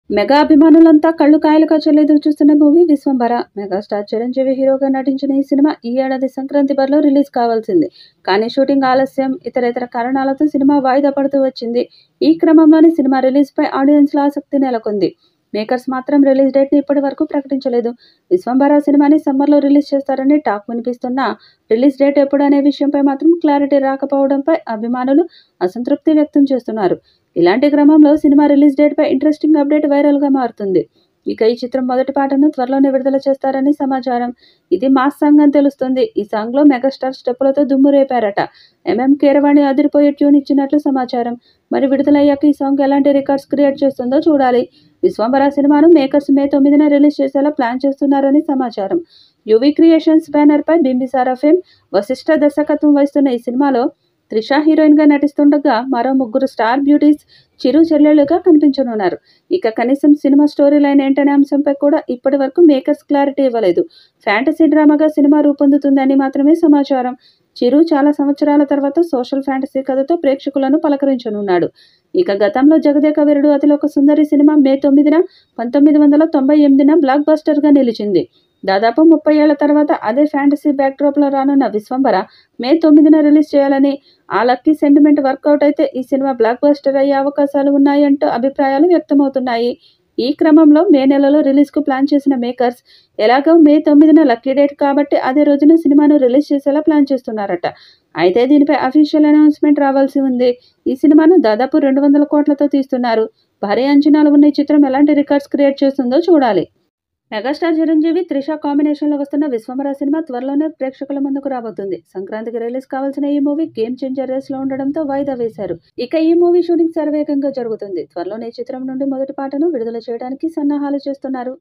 Mega అభిమానులంతా కళ్ళు కాయలుగా చెల్లేదురు చూస్తున్న మూవీ విశ్వంభర. మెగాస్టార్ చిరంజీవి హీరోగా నటించిన ఈ సినిమా ఈ ఏడాది సంక్రాంతి బరిలో రిలీజ్ కావాల్సింది. కానీ షూటింగ్ ఆలస్యం, ఇతరేతర కారణాలతో సినిమా వాయిదా పడుతూ వచ్చింది. ఈ క్రమంలోనే సినిమా రిలీజ్ పై ఆడియన్స్ లో ఆసక్తి నెలకొంది. మేకర్స్ మాత్రం రిలీజ్ డేట్ ని ఇప్పటి వరకు ప్రకటించలేదు. విశ్వంభర సినిమాని సమ్మర్ లో రిలీజ్ చేస్తారని టాక్ వినిపిస్తున్నా రిలీజ్ డేట్ ఎప్పుడు అనే విషయంపై మాత్రం క్లారిటీ రాకపోవడంపై అభిమానులు అసంతృప్తి వ్యక్తం చేస్తున్నారు. ఇలాంటి క్రమంలో సినిమా రిలీజ్ డేట్ పై ఇంట్రెస్టింగ్ అప్డేట్ వైరల్ గా మారుతుంది. ఇక ఈ చిత్రం మొదటి పాటను త్వరలోనే విడుదల చేస్తారని సమాచారం. ఇది మాస్ సాంగ్ అని తెలుస్తుంది. ఈ సాంగ్ లో మెగాస్టార్ స్టెప్పులతో దుమ్ము రేపారట. కీరవాణి అదిరిపోయే ట్యూన్ ఇచ్చినట్లు సమాచారం. మరి విడుదలయ్యాక ఈ సాంగ్ ఎలాంటి రికార్డ్స్ క్రియేట్ చేస్తుందో చూడాలి. విశ్వంభర సినిమాను మేకర్స్ మే 9న రిలీజ్ చేసేలా ప్లాన్ చేస్తున్నారని సమాచారం. యువి క్రియేషన్స్ బ్యానర్ పై బింబిసారా ఫిల్మ్ వశిష్ఠ దర్శకత్వం వహిస్తున్న ఈ సినిమాలో త్రిష హీరోయిన్ గా నటిస్తుండగా మరో ముగ్గురు స్టార్ బ్యూటీస్ చిరు చెల్లెళ్లుగా కనిపించనున్నారు. ఇక కనీసం సినిమా స్టోరీ లైన్ ఏంటనే అంశంపై కూడా ఇప్పటి వరకు మేకర్స్ క్లారిటీ ఇవ్వలేదు. ఫ్యాంటసీ డ్రామాగా సినిమా రూపొందుతుందని మాత్రమే సమాచారం. చిరు చాలా సంవత్సరాల తర్వాత సోషల్ ఫ్యాంటసీ కథతో ప్రేక్షకులను పలకరించనున్నాడు. ఇక గతంలో జగదేక వీరుడు అతిలోక సుందరి సినిమా మే 9న 1998న బ్లాక్ బస్టర్ గా నిలిచింది. దాదాపు 30 ఏళ్ల తర్వాత అదే ఫ్యాంటసీ బ్యాక్డ్రాప్ లో రానున్న విశ్వంభర మే 9న రిలీజ్ చేయాలని, ఆ లక్కీ సెంటిమెంట్ వర్కౌట్ అయితే ఈ సినిమా బ్లాక్ బస్టర్ అయ్యే అవకాశాలు ఉన్నాయంటూ అభిప్రాయాలు వ్యక్తమవుతున్నాయి. ఈ క్రమంలో మే నెలలో రిలీజ్ కు ప్లాన్ చేసిన మేకర్స్ ఎలాగో మే 9న లక్కీ డేట్ కాబట్టి అదే రోజున సినిమాను రిలీజ్ చేసేలా ప్లాన్ చేస్తున్నారట. అయితే దీనిపై అఫీషియల్ అనౌన్స్మెంట్ రావాల్సి ఉంది. ఈ సినిమాను దాదాపు 200 కోట్లతో తీస్తున్నారు. భారీ అంచనాలు ఉన్న ఈ చిత్రం ఎలాంటి రికార్డ్స్ క్రియేట్ చేస్తుందో చూడాలి. మెగాస్టార్ చిరంజీవి, త్రిష కాంబినేషన్లో వస్తున్న విశ్వంభర సినిమా త్వరలోనే ప్రేక్షకుల ముందుకు రాబోతుంది. సంక్రాంతికి రిలీజ్ కావాల్సిన ఈ మూవీ గేమ్ చేంజర్ రేస్ లో ఉండడంతో వాయిదా వేశారు. ఇక ఈ మూవీ షూటింగ్ శరవేగంగా జరుగుతుంది. త్వరలోనే ఈ చిత్రం నుండి మొదటి పాటను విడుదల చేయడానికి సన్నాహాలు చేస్తున్నారు.